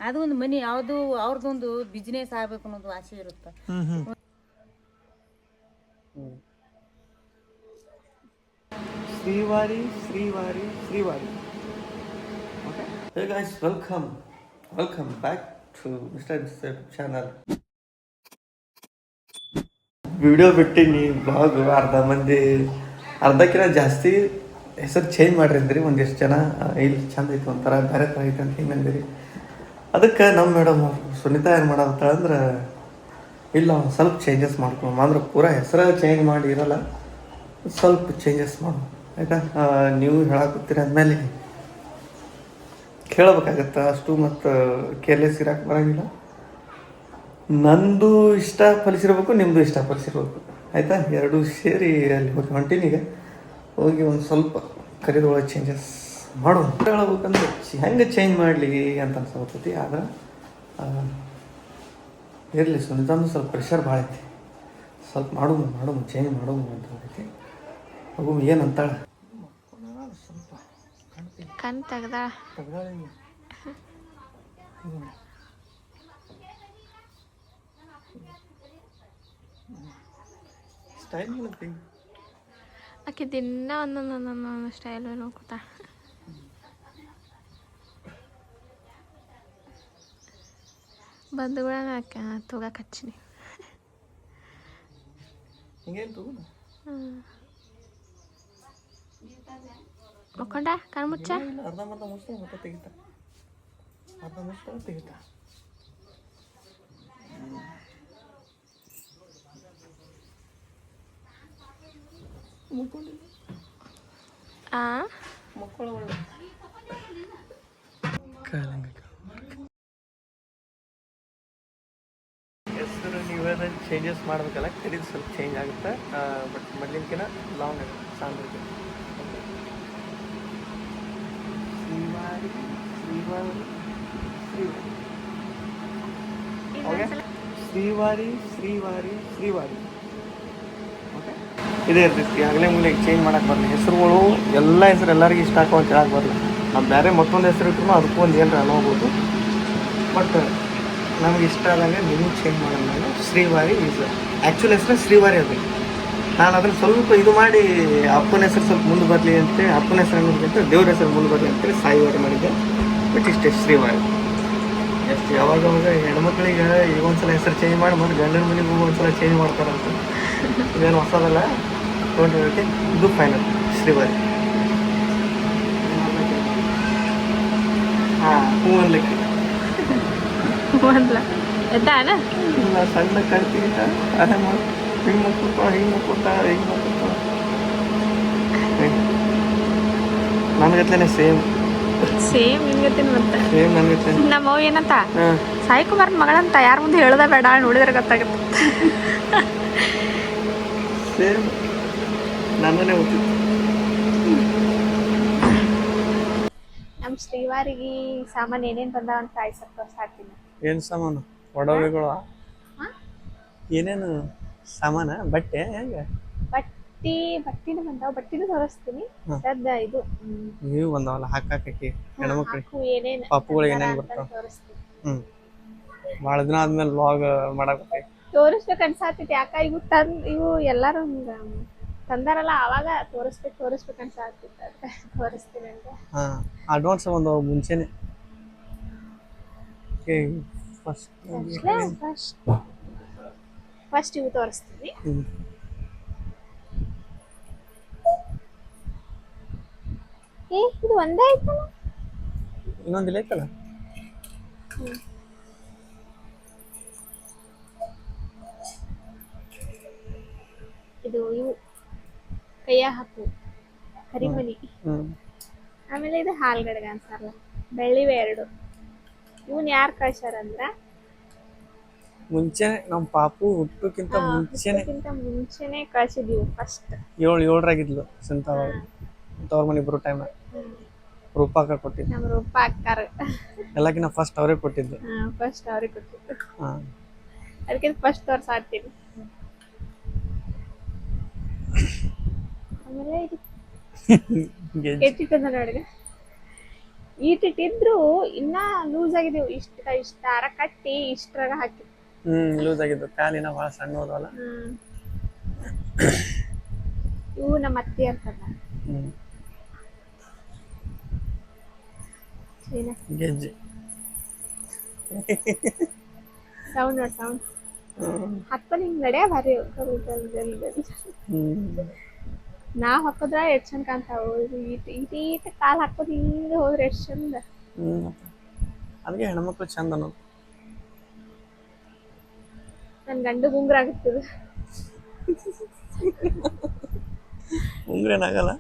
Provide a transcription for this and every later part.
ಅದು ಒಂದು ಮನಿ ಯಾವುದು ಅವ್ರದ್ದೊಂದು ಬಿಸ್ನೆಸ್ ಆಗ್ಬೇಕು ಅನ್ನೋದು ಆಸೆ ಇರುತ್ತೆ. Srivari Srivari Srivari. Okay, hey guys, welcome back to mister channel. Video ಬಿಟ್ಟಿನಿ ಬ್ಲಾಗ್. ಅರ್ಧಕ್ಕಿಂತ ಜಾಸ್ತಿ ಹೆಸರು ಚೇಂಜ್ ಮಾಡ್ರಿ ಅಂದ್ರಿ ಒಂದಿಷ್ಟು ಜನ. ಇಲ್ಲಿ ಚಂದ ಐತಿ, ಒಂಥರ ಬೇರೆ ಥರ ಐತೆ ಅಂತ ಹಿಂಗೆ ಅಂದಿರಿ. ಅದಕ್ಕೆ ನಮ್ಮ ಮೇಡಮ್ ಸುನೀತಾ ಏನು ಮಾಡತ್ತಂದ್ರೆ, ಇಲ್ಲ ಒಂದು ಸ್ವಲ್ಪ ಚೇಂಜಸ್ ಮಾಡ್ಕೊಂಡು ಅಂದ್ರೆ ಪೂರಾ ಹೆಸರು ಚೇಂಜ್ ಮಾಡಿ ಇರೋಲ್ಲ, ಸ್ವಲ್ಪ ಚೇಂಜಸ್ ಮಾಡು ಆಯಿತಾ. ನೀವು ಹೇಳಾಕತ್ತೀರಿ ಅಂದಮೇಲೆ ಕೇಳಬೇಕಾಗತ್ತೆ. ಅಷ್ಟು ಮತ್ತು ಕೇರ್ಲೆಸ್ ಇರೋಕೆ ಬರೋಂಗಿಲ್ಲ. ನಂದು ಇಷ್ಟ ಫಲಿಸಿರ್ಬೇಕು, ನಿಮ್ಮದು ಇಷ್ಟ ಫಲಿಸಿರ್ಬೇಕು ಆಯಿತಾ. ಎರಡೂ ಸೇರಿ ಅಲ್ಲಿ ಹೋಗಿ ಹೊಂಟಿನೀಗ. ಹೋಗಿ ಒಂದು ಸ್ವಲ್ಪ ಕರಿದೊಳಗೆ ಚೇಂಜಸ್ ಮಾಡು ಹೇಳ್ಬೇಕಂದ್ರೆ ಹೆಂಗೆ ಚೇಂಜ್ ಮಾಡಲಿ ಅಂತ ಅನ್ಸೋತೈತಿ. ಆದ್ರೆ ಇರಲಿ, ಸುನಿತಾನು ಸ್ವಲ್ಪ ಪ್ರೆಷರ್ ಭಾಳ ಐತಿ. ಸ್ವಲ್ಪ ಮಾಡು ಚೇಂಜ್ ಮಾಡು ಅಂತ ಐತಿ. ಮಗು ಏನಂತಾಳೆ, ಸ್ವಲ್ಪ ಕಣ್ ತೆಗ್ದಾಳ. ಸ್ಟೈಲ್ ಆಕೆ ದಿನ ಒಂದೊಂದು ಸ್ಟೈಲ್ ನೋಡ್ಕೊತಾ. ಬಂಧುಗಳನ್ನ ತಗೋಕೆ ಹಚ್ಚಿನಿ. ಮಕ್ಕೊಂಡ ಕಣ್ಮುಚ್ಚ ಅರ್ಧ ಮುಚ್ಚ ಮತ್ತೆ ತೆಗಿತಾ. ಹೆಸರು ನೀವೇನ ಚೇಂಜಸ್ ಮಾಡ್ಬೇಕಲ್ಲ, ಕರೀದು ಸ್ವಲ್ಪ ಚೇಂಜ್ ಆಗುತ್ತೆ. ಬಟ್ ಮೊದಲಿನಕಿನ ಲಾಂಗ್ ಆಗುತ್ತೆ, ಸಾಂಗ್ ಇರುತ್ತೆ. ಶ್ರೀವಾರಿ. ಓಕೆ, ಇದೇ ಇರ್ತೈತಿ. ಆಗಲೇ ಮುಂದೆ ಚೇಂಜ್ ಮಾಡಕ್ಕೆ ಬರಲಿ. ಹೆಸರುಗಳು ಎಲ್ಲ ಹೆಸರು ಎಲ್ಲರಿಗೂ ಇಷ್ಟ ಹಾಕೋ ಅಂತ ಹೇಳಕ್ಕೆ ಬರಲ್ಲ. ನಾವು ಬೇರೆ ಮತ್ತೊಂದು ಹೆಸರು ಇಟ್ಟರು ಅದಕ್ಕೂ ಒಂದು ಏನರ ಅನ್ನೋಬೋದು. ಬಟ್ ನಮ್ಗೆ ಇಷ್ಟ ಆದಂಗೆ ನೀವು ಚೇಂಜ್ ಮಾಡೋಣ. ಶ್ರೀವಾರಿ ಈಸ್ ಆ್ಯಕ್ಚುಲ್ ಹೆಸರು ಶ್ರೀವಾರಿ ಅದು. ನಾನು ಅದನ್ನು ಸ್ವಲ್ಪ ಇದು ಮಾಡಿ ಅಪ್ಪನ ಹೆಸರು ಸ್ವಲ್ಪ ಮುಂದೆ ಬರಲಿ ಅಂತೇಳಿ, ಅಪ್ಪನ ಹೆಸರು ಅನ್ನೋದಕ್ಕಿಂತ ದೇವ್ರ ಹೆಸರು ಮುಂದೆ ಬರಲಿ ಅಂತೇಳಿ ಸಾಯಿವಾರಿ ಮಾಡಿದ್ದೆ. ಬಟ್ ಇಷ್ಟೇ ಶ್ರೀವಾರಿ. ಎಷ್ಟು ಯಾವಾಗ ಹೆಣ್ಮಕ್ಳಿಗೆ ಈಗ ಒಂದ್ಸಲ ಹೆಸರು ಚೇಂಜ್ ಮಾಡಿ ಮತ್ತು ಗಂಡನ ಮನೆಗೂ ಒಂದ್ಸಲ ಚೇಂಜ್ ಮಾಡ್ತಾರಂತ. ಇದೇನು ಹೊಸದಲ್ಲ, ತೊಗೊಂಡಿರೋಕ್ಕೆ ಇದು ಫೈನಲ್ ಶ್ರೀವಾರಿ. ಹಾಂ, ಹೂ ಅನ್ಲಿಕ್ಕೆ ಇಲ್ಲ, ಸಣ್ಣ ಕಳ್ತೀಗ ಅದೇ ಮಾಡಿ ಹಿಂಗೆ ಮುಕ್ಕೊಡ್ತಾಳೆ. ನನ್ಗತ್ಲೇನೆ ಸೇಮ್ ನಿನ್ಗತ್ತೆ ಮತ್ತೆ ಸೇಮ್ ನನ್ಗತ್ತೆ. ನಮ್ಮವ್ ಏನಂತ ಸಾಯಿ ಕುಮಾರ್ ಮಗಳಂತ ಯಾರ ಮುಂದೆ ಹೇಳೋದ ಬೇಡ, ನೋಡಿದ್ರೆ ಗೊತ್ತಾಗುತ್ತೆ. ಸೇಮ್ ನನ್ನನ್ನೇ ಹೋಗ್ತಿತ್ತು. ನಮ್ಮ ಶ್ರೀವಾರಿಗೆ ಸಾಮಾನು ಏನೇನು ಬಂದಾವ ಅಂತ ಸ್ವಲ್ಪ ತೋರಿಸ್ತೀನಿ. ಏನು ಸಾಮಾನು? ಒಡವೆಗಳು ಏನೇನು ಸಾಮಾನ? ಬಟ್ಟೆ ಹೆಂಗೆ? ಬಟ್ಟಿನೂ ಬಂದಾವ, ಬಟ್ಟಿನೂ ತೋರಿಸ್ತೀನಿ. ಸದ್ದ ಇದು ನೀವು ಬಂದಾವಲ್ಲ ಹಾಕಾಕಿ ಹೆಣ್ಮಕ್ಳಿಗೆ ಏನೇನು ಪಾಪುಗಳು ಏನೇನು ಬರ್ತಾವ ಭಾಳ ದಿನ ಆದ್ಮೇಲೆ ವ್ಲಾಗ್ ಮಾಡಕ್ಕೆ ತೋರಿಸ್ಬೇಕು ಅನ್ಸಾತೈತಿ. ಯಾಕ ಇವು ಎಲ್ಲಾರು ತಂದಾರಲ್ಲ, ಅವಾಗ ತೋರಿಸ್ಬೇಕು ಅನ್ಸಾತಿತ್ತು. ತೋರಿಸ್ತೀನಿ ಅಂತ. ಹಾಂ, ಅಡ್ವಾನ್ಸ್ ಒಂದು ಮುಂಚೆನೆ. ಫಸ್ಟ್ ಇವು ತೋರಿಸ್ತೀನಿ. ಇದು ಒಂದೇ ಆಯ್ತಲ್ಲ, ಇನ್ನೊಂದಿಲ್ಲ ಐತಲ್ಲ. ಇದು ಇವು ಕೈಯ ಹಾಕು ಕರಿಮನಿ. ಆಮೇಲೆ ಇದು ಹಾಲ್ಗಡಗ ಅಂತಾರಲ್ಲ, ಬೆಳ್ಳಿವೆ ಎರಡು. ಇವನ್ ಯಾರು ಕಳ್ಸ್ಯಾರಂದ್ರ ಮುಂಚೆನೆ ನಮ್ಮ ಪಾಪು ಹುಟ್ಟೋಕ್ಕಿಂತ ಮುಂಚೆನೆ ಕಳ್ಸಿದ್ವಿ. ಫಸ್ಟ್ 7 ಸಂತಾವ ತವ್ರ ಮನೆ ಬರೋ ಟೈಮ್ ರೂಪಾಕ ಕೊಟ್ಟಿದ್ದು. ನಮ್ಮ ರೂಪ ಅಕ್ಕಾರ ಎಲ್ಲಕ್ಕಿಂತ ಫಸ್ಟ್ ಅವರೇ ಕೊಟ್ಟಿದ್ದು. ಫಸ್ಟ್ ಅವ್ರಿಗೆ ಕೊಟ್ಟಿದ್ದು. ಅದಕ್ಕೆ ಫಸ್ಟ್ ತೋರ್ಸಾತೀನಿ. ಆಮೇಲೆ ಇದು ಕೆಟ್ಟಿಟ್ಟದ ನೋಡಿಗ ಈಟಿಟ್ಟಿದ್ರು ಇನ್ನ ಲೂಸ್ ಆಗಿದೀವು. ಇಷ್ಟ ದಾರ ಕಟ್ಟಿ ಇಷ್ಟ್ರಾಗ ಹಾಕಿ. ಲೂಸ್ ಆಗಿದ್ದು ಕಾಲಿನ ಭಾಳ ಸಣ್ಣ ಹೋದವಲ್ಲ. ಇವು ನಮ್ಮ ಅತ್ತಿ ಅಂತಲ್ಲ. ಗೆಜ್ಜೆ ಸೌಂಡ್ ನೋಡಿ ಸೌಂಡ್ ಹತ್ತನ ಹಿಂಗ್ ನಡ್ಯಾ ಭಾರಿ ನಾವ್ ಹಾಕೋದ್ರ ಎಷ್ಟ್ ಚಂದ ಕಾಣ್ತಾವ. ಈಟ ಕಾಲ್ ಹಾಕೋದ್ ಹಿಂಗ ಹೋದ್ರೆ ಎಷ್ಟ್ ಚಂದ. ಅದಕ್ಕೆ ಹೆಣ್ಮಕ್ಳು ಚಂದ ಅನ್ನೋದು. ನನ್ ಗಂಡು ಗುಂಗ್ರ ಆಗುತ್ತದ. ಉಂಗ್ರ ಏನಾಗಲ್ಲ,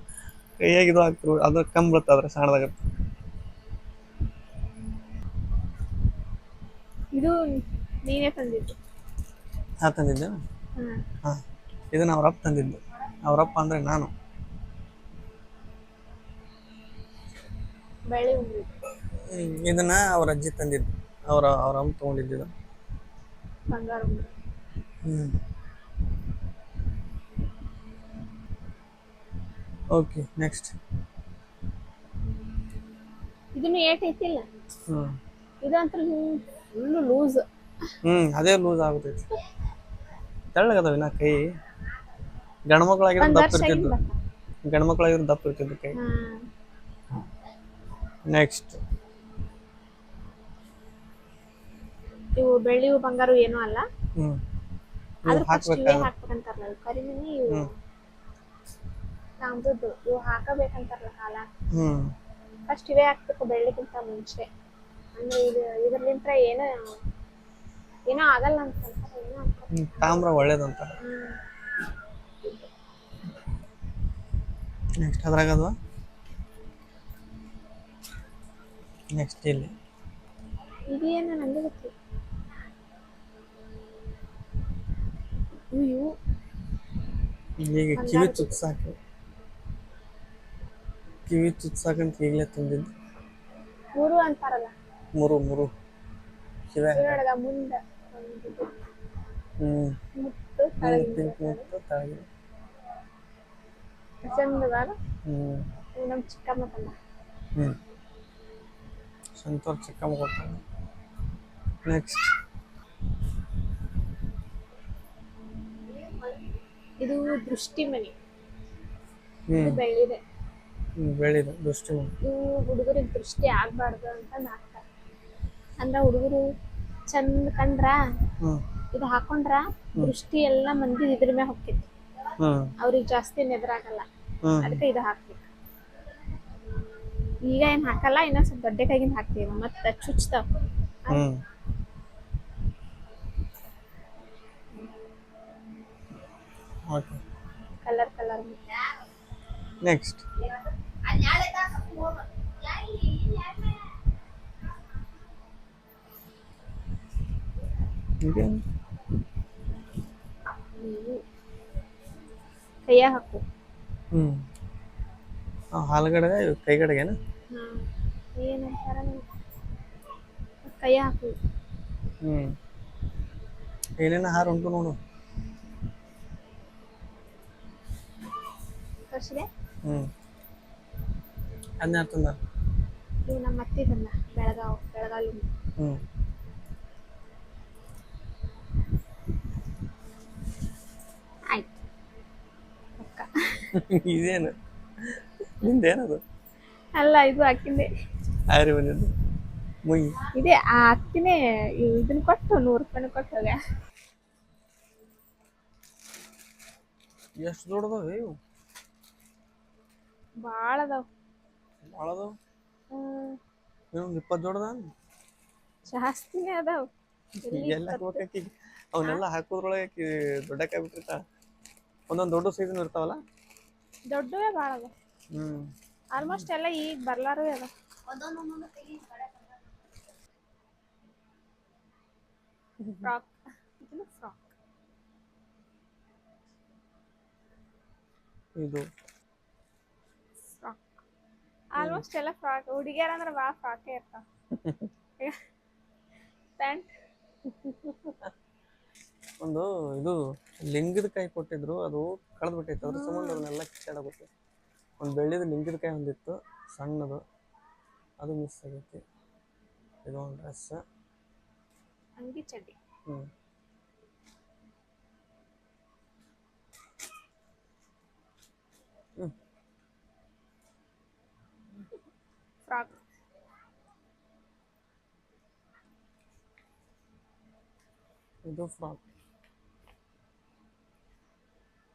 ಕೈಯಾಗಿದು ಆಗ್ತಿರು ಅದ್ರ ಕಂಬತ್ತ ಅದ್ರ ಸಣ್ಣದಾಗತ್ತೆ. ಇದು ನೀನೇ ತಂದಿದ್ದು? ಹಾ ತಂದಿದ್ದೆ. ಹಾ ಇದನ್ನ ಅವ್ರಪ್ಪ ತಂದಿದ್ದು. ಅವ್ರಪ್ಪ ಅಂದ್ರೆ ನಾನು. ಬೆಳ್ಳಿ ಉಂಗ್ರಿ. ಇದನ್ನ ಅವ್ರ ಅಜ್ಜಿ ತಂದಿದ್ದು. ಅವ್ರ ಅಮ್ಮ ತಗೊಂಡಿದ್ದು. ಬಂಗಾರ ಉಂಗ್ರಿ. Okay next. ಇದನ್ನು ಏಟ್ ಐತಿಲ್ಲ. ಇದಂತ್ರ ಫುಲ್ ಲೂಸ್. ಅದೇ ಲೂಸ್ ಆಗುತ್ತೈತಿ. ತೆಳ್ಳಗದಾವ ಇನ್ನ ಕೈ. ಗಂಡ್ಮಕ್ಳಾಗಿರೋ ದಪ್ಪ ಇರ್ತಿದ್ದು. ಗಂಡ್ಮಕ್ಳಾಗಿರೋ ದಪ್ಪ ಇರ್ತಿದ್ದು ಕೈ. ನೆಕ್ಸ್ಟ್. ಇವು ಬೆಳ್ಳಿವು ಬಂಗಾರ ಏನೂ ಅಲ್ಲ. ಆದ್ರೆ ಫಸ್ಟ್ ಇವೇ ಹಾಕ್ಬೇಕಂತಾರಲ್ಲ ಕರಿಮಿನಿ. ಇವು ತಾಮ್ರದ್ದು ಇವು ಹಾಕಬೇಕಂತಾರಲ್ಲ ಕಾಲ. ಫಸ್ಟ್ ಇವೇ ಹಾಕ್ಬೇಕು ಬೆಳ್ಳಿಗಿಂತ ಮುಂಚೆ. ಅಂದ್ರೆ ಇದ್ರಲಿಂತ್ರ ಏನೋ ಆಗಲ್ಲ ಅಂತ. ತಾಮ್ರ ಒಳ್ಳೇದಂತ. ನೆಕ್ಸ್ಟ್ ಅದ್ರಾಗದ್ವಾ. ನೆಕ್ಸ್ಟ್ ಇಲ್ಲಿ ಇದೇನು ನಂಗೆ ಗೊತ್ತಿಲ್ಲ. ಈಗ ಕಿವಿ ಚುಚ್ಚಾಕ ಅಂತ ಈಗಲೇ ತಂದಿದ್ದು. ಮೂರು ಅಂತಾರಲ್ಲ. ಮೂರು ಕಿವಿ ಮುಂದೆ ಮುತ್ತು ತಳಗಿ ಚಂದವಾರ. ನಮ್ ಚಿಕ್ಕಮ್ಮ ತಂದ. ಸಂತೋಷ ಚಿಕ್ಕಮ್ಮ ಕೊಡ್ತಾಳೆ. ನೆಕ್ಸ್ಟ್ ಇದು ದೃಷ್ಟಿ ಮಣಿ. ಬೆಳ್ಳಿದೆ. ದೃಷ್ಟಿ ಮಣಿ. ಇವು ಹುಡುಗರಿಗೆ ದೃಷ್ಟಿ ಆಗ್ಬಾರ್ದು ಅಂತ ಹಾಕ್ತಾರೆ. ಅಂದ್ರ ಹುಡುಗರು ಚಂದ ಕಂಡ್ರ ಇದು ಹಾಕೊಂಡ್ರ ದೃಷ್ಟಿ ಎಲ್ಲಾ ಮಂದಿ ಇದ್ರ ಮ್ಯಾಗ ಹೋಗ್ತೈತಿ. ಅವ್ರಿಗೆ ಜಾಸ್ತಿ ನೆದರಾಗಲ್ಲ. ಅದಕ್ಕೆ ಇದು ಹಾಕ್ಬೇಕು. ಈಗ ಏನ್ ಹಾಕಲ್ಲ, ಇನ್ನೊಂದ್ ಸ್ವಲ್ಪ ದೊಡ್ಡ ಕೈಗಿಂದ ಹಾಕ್ತೀವಿ. ಮತ್ತ ಚುಚ್ತಾವ. ಕಲರ್ ನೆಕ್ಸ್ಟ್ ಕೈಯ ಹಾಕು. ಹಾಲ್ಗಡೆ ಕೈಗಡೆಗೆನ ಏನಂತಾರ ಕೈಯ ಹಾಕು. ಏನೇನ ಹಾರ ಉಂಟು ನೋಡು. ತೋರ್ಸಿದೆ. ಅದನ್ನ ತಂದ. ಇವು ನಮ್ಮ ಅತ್ತಿ ತಂದ. ಬೆಳಗಾವಿ. ಆಯ್ತು. ಇದೇನು ನಿಂದೇನದು? ಅಲ್ಲ, ಇದು ಹಾಕಿಂದೆ. ಆಯ್ರಿ ಬಂದಿದ್ದು ಮುಯಿ. ಇದೇ ಆ ಅತ್ತಿನೇ ಇದನ್ನ ಕೊಟ್ಟು 100 ರೂಪಾಯಿನ ಕೊಟ್ಟು ಹೋಗ. ಎಷ್ಟು ದೊಡ್ಡದಾವ ಇವು? ಭಾಳ ಅದಾವ. ಇನ್ನೊಂದು 20 ದೊಡ್ಡದ. ಜಾಸ್ತಿನೇ ಅದಾವ. ಎಲ್ಲ ಹಾಕ್ಬೇಕಿ ಅವನ್ನೆಲ್ಲ ಹಾಕೋದ್ರೊಳಗೆ ದೊಡ್ಡಕಾಯಿ ಬಿಟ್ಟಿರ್ತಾಳ. ಒಂದೊಂದು ದೊಡ್ಡ ಸೈಜ್ ಇರ್ತಾವಲ್ಲ. ದೊಡ್ಡವೇ ಭಾಳ ಅದ. ಆಲ್ಮೋಸ್ಟ್ ಎಲ್ಲ ಈಗ ಬರ್ಲಾರವೇ ಅದ. ಫ್ರಾಕ್. ಇದು ಫ್ರಾಕ್. ಆಲ್ಮೋಸ್ಟ್ ಎಲ್ಲ ಫ್ರಾಕ್. ಹುಡುಗಿಯರ ಅಂದ್ರೆ ಭಾಳ ಫ್ರಾಕೇ ಇರ್ತಾವ. ಪ್ಯಾಂಟ್. ಒಂದು ಇದು ಲಿಂಗದ ಕಾಯಿ ಕೊಟ್ಟಿದ್ರು, ಅದು ಕಳೆದು ಬಿಟ್ಟೈತೆ. ಅದ್ರ ಸಂಬಂಧ ಅದನ್ನೆಲ್ಲ ಕಿತ್ತಾಡಬೇಕು. ಒಂದು ಬೆಳ್ಳಿದ ಲಿಂಗದ ಕಾಯಿ ಹೊಂದಿತ್ತು ಸಣ್ಣದು. ಅದು ಮಿಸ್ ಆಗೈತಿ. ಇದೊಂದು ಡ್ರೆಸ್, ಅಂಗಿ ಚಡ್ಡಿ, ಫ್ರಾಕ್, ಇದು ಫ್ರಾಕ್.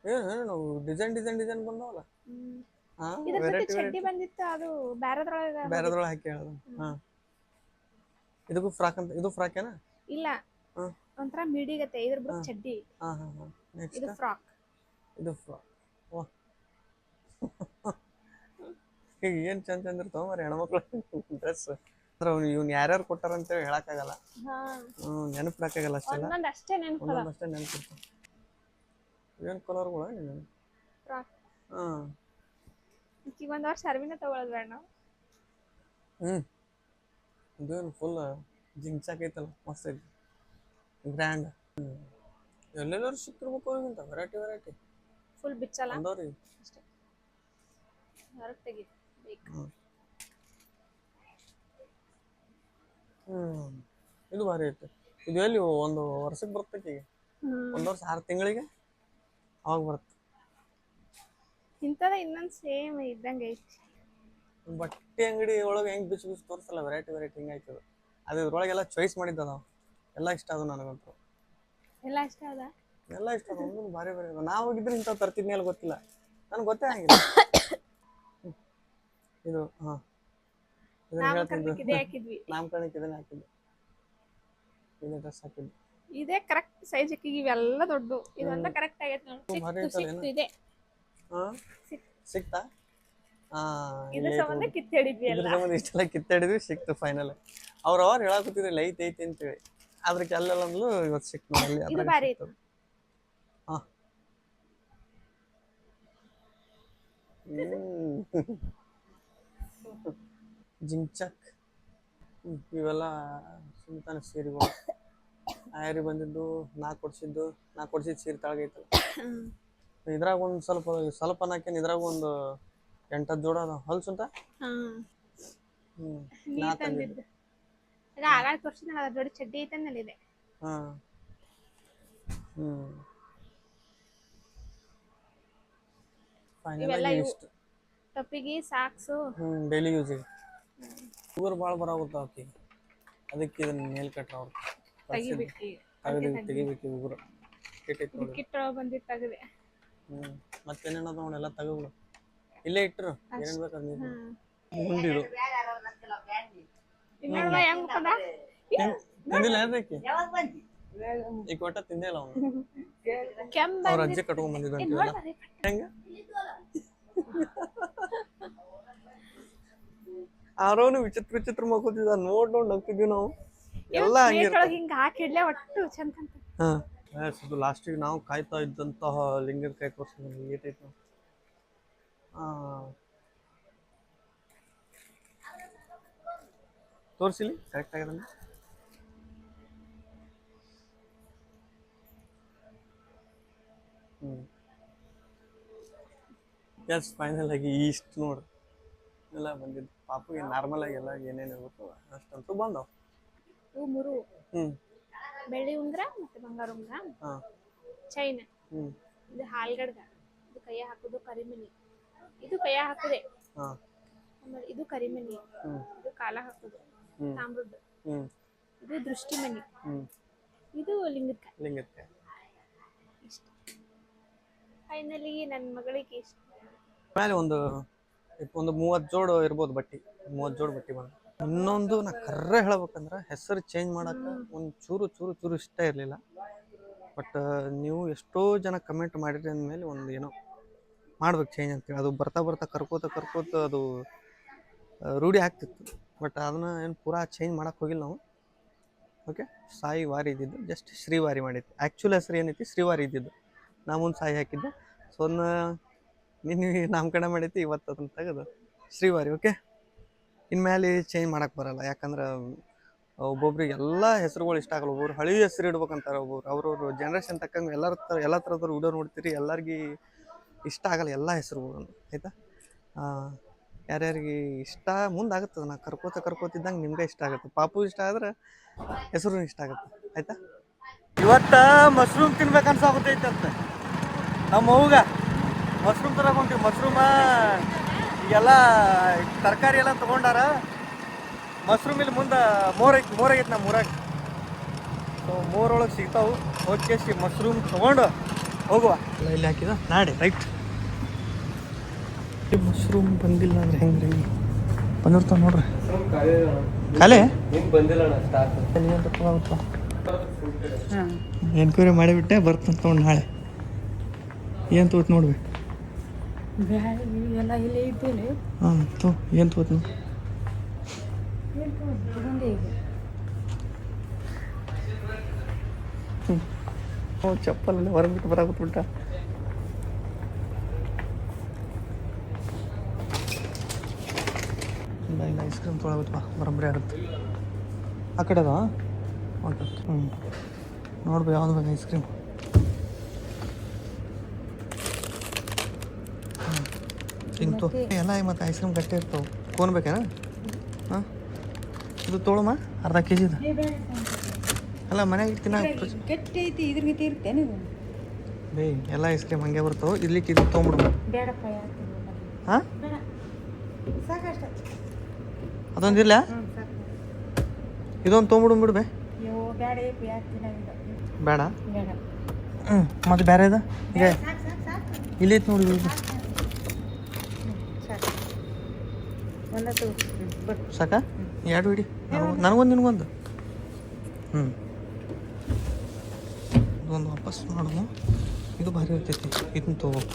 ಏನು ಡಿಸೈನ್ ಬಂದವಲ್ಲ. ಇದ್ರ ಜೊತೆ ಚಡ್ಡಿ ಬಂದಿತ್ತು, ಅದು ಬೇರೆದ್ರೊಳಗೆ ಹಾಕಿ ಹೇಳೋದು. ಇದಕ್ಕೂ ಫ್ರಾಕ್ ಅಂತ. ಇದು ಫ್ರಾಕ್ ಏನ? ಇಲ್ಲ, ಒಂಥರ ಮಿಡಿಗತ್ತೆ. ಇದ್ರ ಬಿಟ್ಟು ಚಡ್ಡಿ. ನೆಕ್ಸ್ಟ್ ಇದು ಫ್ರಾಕ್. ಇದು ಫ್ರಾಕ್. ಈಗ ಏನು ಚಂದ ಇರ್ತಾವ ಮರಿ ಹೆಣ್ಮಕ್ಳು ಡ್ರೆಸ್. ಅಂದ್ರೆ ಇವ್ನು ಯಾರ್ಯಾರು ಕೊಟ್ಟಾರ ಅಂತೇಳಿ ಹೇಳಕ್ಕಾಗಲ್ಲ. ನೆನಪು ಹಾಕಾಗಲ್ಲ. ಅಷ್ಟೇ ನೆನಪಿರ್ತಾವ. ಏನು ಕಲರ್ಗಳ ನೀನು? ಫ್ರಾಕ್. ಈಗ ಒಂದು ವರ್ಷ ಅರ್ವಿನ ತಗೊಳ್ಳೋದು ಬೇಡ ನಾವು. ಇದೇನು ಫುಲ್ ಜಿಂಚಾಕ್ ಐತಲ್ಲ, ಮಸ್ತ್ ಐತಿ, ಗ್ರ್ಯಾಂಡ್. ಎಲ್ಲೆಲ್ಲರೂ ಸಿಕ್ಕಿರ್ಬೇಕು ಈಗಿಂತ ವೆರೈಟಿ ಫುಲ್ ಬಿಚ್ಚಲ್ಲ ಅಂದವ್ರಿ ಅಷ್ಟೇ. ಹೊರಗೆ ತೆಗಿ ಬೇಕು. ಇದು ಭಾರಿ ಐತೆ. ಇದು ಎಲ್ಲಿ ಒಂದು ವರ್ಷಕ್ಕೆ ಬರ್ತೈತಿ. ಈಗ ಒಂದು ವರ್ಷ 6 ತಿಂಗಳಿಗೆ ಅವಾಗ ಬರುತ್ತೆ. ಇಂಥದ ಇನ್ನೊಂದು ಸೇಮ್ ಇದ್ದಂಗೆ ಐತಿ. ಬಟ್ಟೆ ಅಂಗಡಿ ಒಳಗೆ ಹೆಂಗೆ ಬಿಚ್ಚು ತೋರಿಸಲ್ಲ, ವೆರೈಟಿ ಹಿಂಗಾಯ್ತದ. ಅದು ಇದ್ರೊಳಗೆಲ್ಲ ಚಾಯ್ಸ್ ಮಾಡಿದ್ದ ನಾವು. ಎಲ್ಲ ಇಷ್ಟ ಅದು ನನಗಂತೂ. ಎಲ್ಲ ಇಷ್ಟ ಅದ. ಒಂದು ಭಾರಿ ನಾವು ಹೋಗಿದ್ರೆ ಇಂಥವು ತರ್ತಿದ್ನಿ ಅಲ್ಲಿ ಗೊತ್ತಿಲ್ಲ, ನನಗೆ ಗೊತ್ತೇ ಆಗಿಲ್ಲ. ಇದು ನಾಮಕರಣಕ್ಕೆ ಇದನ್ನೇ ಹಾಕಿದ್ದೆ. ಇದೇ ಡ್ರೆಸ್ ಹಾಕಿದ್ದೆ. ಇದೇ ಕರೆಕ್ಟ್ ಸೈಜ್ ಹಾಕಿದ್ವಿ. ಇವೆಲ್ಲ ದೊಡ್ಡ, ಇದೆಲ್ಲ ಕರೆಕ್ಟ್ ಆಗೈತೆ ನೋಡಿ. ಇದೆ ಸಿಕ್ತಾ? ಇದ್ರ ಸಂಬಂಧ ಕಿತ್ತಾಡಿದ್ವಿ. ಇಷ್ಟೆಲ್ಲ ಕಿತ್ತಾಡಿದ್ವಿ, ಸಿಕ್ತು ಫೈನಲ್. ಅವ್ರು ಹೇಳಾಕತ್ತಿದ್ರಲ್ಲ ಐತಿ ಅಂತೇಳಿ, ಅದ್ರಕ್ಕೆ ಅಲ್ಲೆಲ್ಲ ಅಂದ್ಲು. ಇವತ್ತು ಸಿಕ್ತು ನೋಡಿ. ಇದು ಬಾರಿ ಐತಿ. ಜಿಂಚಕ್ ಇವೆಲ್ಲ ಸುಮ್ತಾನೆ ಸೀರೆಗಳು. ಆಯರಿ ಬಂದಿದ್ದು 4 ಕೊಡ್ಸಿದ್ದು ಸೀರೆ ತಳಗೈತಲ್ಲ. ಇದ್ರಾಗ ಒಂದು ಸ್ವಲ್ಪ ನಾಕೇನು, ಇದ್ರಾಗ ಒಂದು 8-10 ಜೋಡ ಅದಾವ. ಹೊಲ್ಸು ಅಂತ ನಾ ತಂದಿದ್ದೆ. ಜೋಡಿ ಚಡ್ಡಿ ಐತನ್ನಲ್ಲಿದೆ. ಟೊಪ್ಪಿಗೆ, ಸಾಕ್ಸು, ಡೈಲಿ ಯೂಸಿಗೆ. ಇವರು ಭಾಳ ಬರಾಗುತ್ತಾವ ಆಕಿ. ಅದಕ್ಕೆ ಇದನ್ನ ನೇಲ್ ಕಟ್ರ ಅವ್ರು ತೆಗಿಬೇಕು. ಇವರು ಬಂದಿತ್ತು ತೆಗದೆ. ಮತ್ತೇನೇನದ ಅವನ್ನೆಲ್ಲ ತಗೋಬಿಡು. ಇಲ್ಲೇ ಇಟ್ಟರು ಏನೇನು ಬೇಕಾದ್ರೆ ನೀರು ಮುಂದಿರು. ತಿಂದಿಲ್ಲ ಏನ್ರಿ ಈಗ ಒಟ್ಟ ತಿಂದೇ ಇಲ್ಲ ಅವನು. ಅವ್ರ ಅಜ್ಜಿ ಕಟ್ಕೊಂಡ್ ಬಂದಿದ್ದ ಹೆಂಗ ಆರೋನು ವಿಚಿತ್ರ ಮಕ್ಕೋತಿದ್ದ. ನೋಡ್ ನಗ್ತಿದ್ವಿ ನಾವು ಎಲ್ಲ. ಹಿಂಗ ಹಾಕಿಡ್ಲೆ ಒಟ್ಟು ಚಂದ. ಲಾಸ್ಟಿಗೆ ನಾವು ಕಾಯ್ತಾ ಇದ್ದಂತಹ ಲಿಂಗದ ಕಾಯಿ ತೋರಿಸ್ತೀನಿ. ಏಟೈತೆ ನಾವು ತೋರಿಸಿಲಿ ಕರೆಕ್ಟ್ ಆಗ್ಯದ. ಎಸ್ ಫೈನಲ್ ಆಗಿ ಇಷ್ಟು ನೋಡ್ರಿ ಎಲ್ಲ ಬಂದಿದ್ದು. ಪಾಪಗೆ ನಾರ್ಮಲ್ ಆಗಿ ಎಲ್ಲ ಏನೇನು ಇರ್ಬೇಕು ಅಷ್ಟಂತೂ ಬಂದವು. ಇವು 3 ಬೆಳ್ಳಿ ಉಂಗ್ರ ಮತ್ತೆ ಬಂಗಾರ ಉಂಗ್ರ, ಚೈನ್, ಇದು ಹಾಲ್ಗಡ್ಗ, ಇದು ಕೈಯ ಹಾಕುದು ಕರಿಮಣಿ, ಇದು ಕೈಯ ಹಾಕುದೆ, ಆಮೇಲೆ ಇದು ಕರಿಮಣಿ, ಇದು ಕಾಲ ಹಾಕುದು ತಾಮ್ರದ್ದು, ಇದು ದೃಷ್ಟಿ ಮಣಿ, ಇದು ಲಿಂಗದಕಾಯಿ. ಇಷ್ಟ ಫೈನಲಿ ನನ್ನ ಮಗಳಿಗೆ ಇಷ್ಟ. ಆಮೇಲೆ ಒಂದು 30 ಜೋಡು ಇರ್ಬೋದು ಬಟ್ಟೆ. 30 ಜೋಡು ಬಟ್ಟೆ ಬಂದು. ಇನ್ನೊಂದು ನಾ ಕರ್ರೆ ಹೇಳ್ಬೇಕಂದ್ರೆ, ಹೆಸರು ಚೇಂಜ್ ಮಾಡಕ್ಕೆ ಒಂದು ಚೂರು ಇಷ್ಟ ಇರಲಿಲ್ಲ. ಬಟ್ ನೀವು ಎಷ್ಟೋ ಜನ ಕಮೆಂಟ್ ಮಾಡಿರಿ ಅಂದಮೇಲೆ ಒಂದು ಏನೋ ಮಾಡ್ಬೇಕು ಚೇಂಜ್ ಅಂತೇಳಿ. ಅದು ಬರ್ತಾ ಕರ್ಕೋತ ಅದು ರೂಢಿ ಆಗ್ತಿತ್ತು. ಬಟ್ ಅದನ್ನ ಏನು ಪೂರಾ ಚೇಂಜ್ ಮಾಡಕ್ಕೆ ಹೋಗಿಲ್ಲ ನಾವು. ಓಕೆ, ಸಾಯಿ ವಾರಿ ಇದ್ದಿದ್ದು ಜಸ್ಟ್ ಶ್ರೀವಾರಿ ಮಾಡಿದ್ದು. ಆ್ಯಕ್ಚುಲ್ ಹೆಸರು ಏನೈತಿ ಶ್ರೀವಾರಿ ಇದ್ದಿದ್ದು. ನಾ ಮುಂದೆ ಸಾಯಿ ಹಾಕಿದ್ದೆ. ಸೊ ಅದನ್ನ ನಿನ್ನ ನಾಮಕರಣ ಮಾಡೈತಿ, ಇವತ್ತು ಅದನ್ನು ತೆಗೆದು ಶ್ರೀವಾರಿ. ಓಕೆ, ಇನ್ಮೇಲೆ ಚೇಂಜ್ ಮಾಡಕ್ಕೆ ಬರಲ್ಲ. ಯಾಕಂದ್ರೆ ಒಬ್ಬೊಬ್ರಿಗೆ ಎಲ್ಲ ಹೆಸರುಗಳು ಇಷ್ಟ ಆಗಲ್ಲ. ಒಬ್ಬರು ಹಳಿ ಹೆಸರು ಇಡ್ಬೇಕಂತಾರೆ, ಒಬ್ಬರು ಅವ್ರವ್ರ ಜನ್ರೇಷನ್ ತಕ್ಕಂಗೆ ಎಲ್ಲ ಥರದವ್ರು ವಿಡಿಯೋ ನೋಡ್ತೀರಿ. ಎಲ್ಲರಿಗೆ ಇಷ್ಟ ಆಗಲ್ಲ ಎಲ್ಲ ಹೆಸರುಗಳು. ಆಯಿತಾ? ಯಾರ್ಯಾರಿಗೆ ಇಷ್ಟ ಮುಂದಾಗುತ್ತದೆ. ನಾ ಕರ್ಕೋತಿದ್ದಂಗೆ ನಿಮ್ಗೆ ಇಷ್ಟ ಆಗುತ್ತೆ. ಪಾಪು ಇಷ್ಟ ಆದ್ರೆ ಹೆಸರು ಇಷ್ಟ ಆಗುತ್ತೆ. ಆಯ್ತಾ? ಇವತ್ತು ಮಶ್ರೂಮ್ ತಿನ್ಬೇಕು ಅನ್ಸಾಗುತ್ತೈತೆ ಅಂತ ನಮ್ಮ ಅವ್ಗ. ಮಶ್ರೂಮ್ ತರಕೊಂತೀವಿ. ಮಶ್ರೂಮ ಈಗೆಲ್ಲ ತರಕಾರಿ ಎಲ್ಲ ತೊಗೊಂಡಾರ. ಮಶ್ರೂಮ್ ಇಲ್ಲಿ ಮುಂದೆ ಮೋರಾಗೈತೆ ನಮ್ಮ ಊರಾಗ. ಸೊ ಮೋರೊಳಗೆ ಸಿಗ್ತಾವೆ. ಓಕೆ ಮಶ್ರೂಮ್ ತೊಗೊಂಡು ಹೋಗುವ. ಇಲ್ಲಿ ಹಾಕಿದ ನಾಡಿ ರೈಟ್. ಮಶ್ರೂಮ್ ಬಂದಿಲ್ಲ ಅಂದ್ರೆ ಹೆಂಗ್ರಿ? ಬಂದಿರ್ತಾವ ನೋಡ್ರಿ. ಖಾಲಿ ಎನ್ಕ್ವೈರಿ ಮಾಡಿಬಿಟ್ಟೆ ಬರ್ತಂತ ತೊಗೊಂಡು ನಾಳೆ ಏನು ತೋತ್ ನೋಡ್ವಿ. ಹಾಂ ತೋ ಏನು ತೋತ್ ನೋಡಿ. ಚಪ್ಪಲಲ್ಲಿ ಹೊರಬಿಟ್ಟು ಬರಾಕತ್ಬಿಟ್ಟ. ಇಲ್ಲ ಐಸ್ ಕ್ರೀಮ್ ತೊಗೊಳಗುತ್ತಪ್ಪ, ಬರೋಬ್ಬರಿ ಆಗುತ್ತೆ. ಆ ಕಡೆ ಅದ ಓಕೆ. ನೋಡ್ಬೇಕು ಯಾವ್ದು ಬೇಕು ಐಸ್ ಕ್ರೀಮ್. ತಿಂತು ಎಲ್ಲ ಮತ್ತು ಐಸ್ ಕ್ರೀಮ್ ಗಟ್ಟಿ ಇರ್ತಾವೆ. ಕೋನ್ ಬೇಕೇನ? ಹಾಂ ಇದು ತೊಗೊಳಮ್ಮ ಅರ್ಧ ಕೆ ಜಿದು. ಅಲ್ಲ ಮನೆಗೆ ಗಟ್ಟಿ ಐತಿ, ಇದ್ರ ಗತಿ ಇರ್ತೇನೆ ಬೇ. ಎಲ್ಲ ಐಸ್ ಕ್ರೀಮ್ ಹಂಗೆ ಬರ್ತಾವೆ. ಇರ್ಲಿಕ್ಕೆ ಇದು ತೊಗೊಂಬಿಡು. ಬೇಡಪ್ಪ. ಹಾಂ ಸಾಕಷ್ಟ ಅದೊಂದಿಲ್ಲ, ಇದೊಂದು ತೊಗೊಂಬಿಡು ಬಿಡು ಬೇ. ಬೇಡ ಮತ್ತೆ ಬೇರೆ ಇದೆ ಈಗ ಇಲ್ಲಿ ಐತೆ ನೋಡಿ. ಇದು ಸಾಕ? ಎರಡು ಹಿಡಿ, ನನಗೊಂದು ನಿನಗೊಂದು. ಇದೊಂದು ವಾಪಸ್ ಮಾಡೋದು. ಇದು ಭಾರಿ ಇರ್ತೈತಿ, ಇದನ್ನ ತೊಗೋಬೇಕು.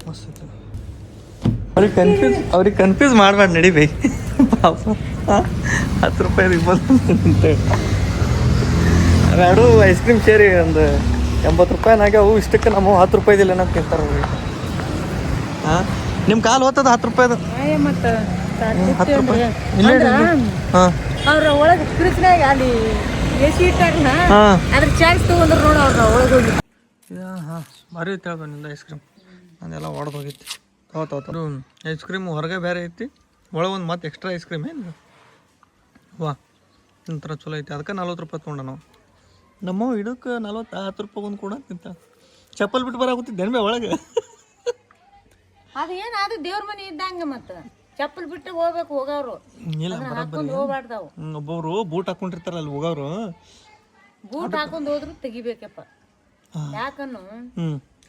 ಮಸ್ತ್ ಐತಿ. ಅವ್ರಿಗೆ ಕನ್ಫ್ಯೂಸ್ ಮಾಡಬೇಡ, ನಡಿಬೇ ಪಾಪ. 10 ರೂಪಾಯಿ ಅಂತೇಳಿ ಎರಡು ಐಸ್ ಕ್ರೀಮ್ ಸೇರಿ ಒಂದು 80 ರೂಪಾಯಿನಾಗ್ಯಾವು. ಇಷ್ಟಕ್ಕೆ ನಮ್ಮ 10 ರೂಪಾಯಿದಿಲ್ಲ ಏನೋ ತಿಂತಾರೆ ಅವ್ರಿಗೆ. ಹಾಂ ನಿಮ್ಮ ಕಾಲು ಹೋಗ್ತದ 10 ರೂಪಾಯಿದು. 10 ರೂಪಾಯಿ ಇಲ್ಲ. ಹಾಂ ಅವ್ರ ಒಳಗೆ ಫ್ರಿಜ್ನಾಗ ಅಲ್ಲಿ ಎಸಿ ಇಟ್ಟಾರನ ಅದ್ರ ಚಾರ್ಜ್ ತೊಗೊಂಡ್ರು ನೋಡು ಅವ್ರ ಒಳಗೆ ಹೋಗಿ. ಹಾಂ ಭಾರಿ ಐತೆ ಹೇಳ್ಬ ನಿಂದು ಐಸ್ ಕ್ರೀಮ್. ನಂದೆಲ್ಲ ಒಡೆದು ಹೋಗಿತ್ತು. ಹೌದು ಐಸ್ ಕ್ರೀಮ್ ಹೊರಗೆ ಬೇರೆ ಐತಿ, ಒಳಗೆ ಒಂದು ಮತ್ತೆ ಎಕ್ಸ್ಟ್ರಾ ಐಸ್ ಕ್ರೀಮ್ ಏನು ವಾ ಒಂಥರ ಚಲೋ ಐತಿ. ಅದಕ್ಕೆ 40 ರೂಪಾಯಿ ತೊಗೊಂಡ ನಾವು. ನಮ್ಮ ಇಡಕ್ಕೆ 10 ರೂಪಾಯಿ ಒಂದು ಕೂಡ ತಿಂತ. ಚಪ್ಪಲ್ ಬಿಟ್ಟು ಬರಾಕತ್ತಿದ್ದೇನೆ ಬೇ ಒಳಗೆ. ಅದು ಏನು ಅದು ದೇವ್ರ ಮನೆ ಇದ್ದಂಗೆ. ಮತ್ತು ಚಪ್ಪಲ್ ಬಿಟ್ಟು ಹೋಗ್ಬೇಕು ಹೋಗೋರು. ಇಲ್ಲ ಹಾಕೊಂಡು ಹೋಗ್ಬಾರ್ದಾವು. ಒಬ್ಬೊಬ್ರು ಬೂಟ್ ಹಾಕೊಂಡಿರ್ತಾರಲ್ಲ ಅಲ್ಲಿ ಹೋಗೋರು. ಬೂಟ್ ಹಾಕೊಂಡು ಹೋದ್ರು ತೆಗಿಬೇಕಪ್ಪ. ಯಾಕನ್ನು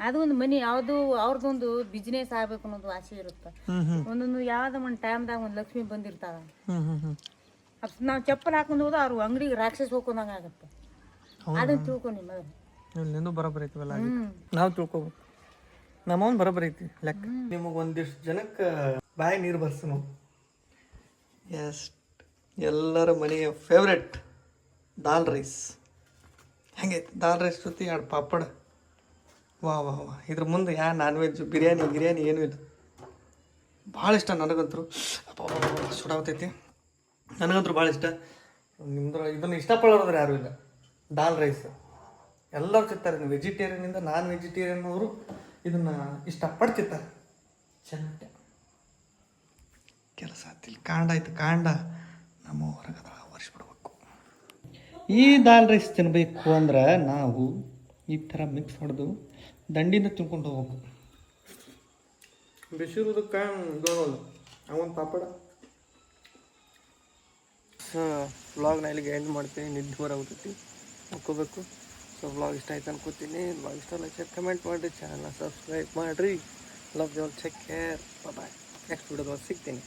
ಅದು ಒಂದು ಮನಿ ಯಾವ್ದು ಅವ್ರದೊಂದು ಬಿಸ್ನೆಸ್ ಆಗ್ಬೇಕು ಅನ್ನೋದು ಆಸೆ ಇರುತ್ತೆ. ಒಂದೊಂದು ಯಾವ್ದೋ ಒಂದು ಟೈಮ್ದಾಗ ಒಂದು ಲಕ್ಷ್ಮಿ ಬಂದಿರ್ತಾರ. ನಾವು ಚಪ್ಪಲ್ ಹಾಕೊಂಡು ಹೋದ ಅವ್ರು ಅಂಗಡಿಗೆ ರಾಕ್ಷಸ ಹೋಗೋದಂಗ ಆಗತ್ತೆ. ಅದನ್ನ ತಿಳ್ಕೊಂಡು ಮೊದಲು ಇಲ್ಲಿಂದು ಬರೋಬ್ಬರಿ ಐತಿವಲ್ಲ. ನಾವು ತಿಳ್ಕೊಬೇಕು. ನಮ್ಮವನ್ ಬರೋಬ್ಬರಿ ಐತಿ ಲೆಕ್ಕ. ನಿಮಗೆ ಒಂದಿಷ್ಟು ಜನಕ್ಕೆ ಬಾಯಿ ನೀರು ಬರ್ಸ ನಾವು. ಎಲ್ಲರ ಮನೆಯ ಫೇವ್ರೆಟ್ ದಾಲ್ ರೈಸ್ ಹೆಂಗೈತಿ? ದಾಲ್ ರೈಸ್ ಜೊತೆ 2 ಪಾಪಡ್. ವಾ ವಾ ವಾ. ಇದ್ರ ಮುಂದೆ ನಾನ್ ವೆಜ್ ಬಿರಿಯಾನಿ ಏನೂ ಇಲ್ಲ. ಭಾಳ ಇಷ್ಟ ನನಗಂತರು. ಸುಡಾವತೈತಿ. ನನಗಂತೂ ಭಾಳ ಇಷ್ಟ. ಇದನ್ನು ಇಷ್ಟಪಡೋದ್ರೆ ಯಾರೂ ಇಲ್ಲ. ದಾಲ್ ರೈಸ್ ಎಲ್ಲರೂ ತಿಂತಾರೆ. ವೆಜಿಟೇರಿಯನಿಂದ ನಾನ್ ವೆಜಿಟೇರಿಯನ್ ಅವರು ಇದನ್ನು ಇಷ್ಟಪಡ್ತಿರ್ತಾರೆ. ಚೆನ್ನ ಕೆಲಸ ಆಗ್ತಿಲ್ಲ. ಕಾಂಡ ಆಯ್ತು ಕಾಂಡ. ನಮ್ಮ ಹೊರಗದ ಒರೆಸ್ಬಿಡ್ಬೇಕು. ಈ ದಾಲ್ ರೈಸ್ ತಿನ್ನಬೇಕು ಅಂದ್ರೆ ನಾವು ಈ ಥರ ಮಿಕ್ಸ್ ಹೊಡೆದು ದಂಡಿನ ತಿನ್ಕೊಂಡು ಹೋಗ್ಬೇಕು. ಬಿಸಿರುದಕ್ಕೆ ಇದೊಂದು ಅವೊಂದು ಪಾಪಡ. ವ್ಲಾಗ್ನ ಇಲ್ಲಿಗೆ ಎಂಡ್ ಮಾಡ್ತೀನಿ. ನಿದ್ದೆ ಬರಾಗುತ್ತೈತಿ, ಮಕ್ಕೋಬೇಕು. ಸೊ ವ್ಲಾಗ್ ಇಷ್ಟ ಆಯ್ತು ಅನ್ಕೋತೀನಿ. ವ್ಲಾಗ್ ಇಷ್ಟ ಲೈಕ್ ಕಮೆಂಟ್ ಮಾಡಿರಿ, ಚಾನಲ್ನ ಸಬ್ಸ್ಕ್ರೈಬ್ ಮಾಡಿರಿ. Love you all, take care, bye. Next ವಿಡಿಯೋದಲ್ಲಿ ಸಿಗ್ತೀನಿ.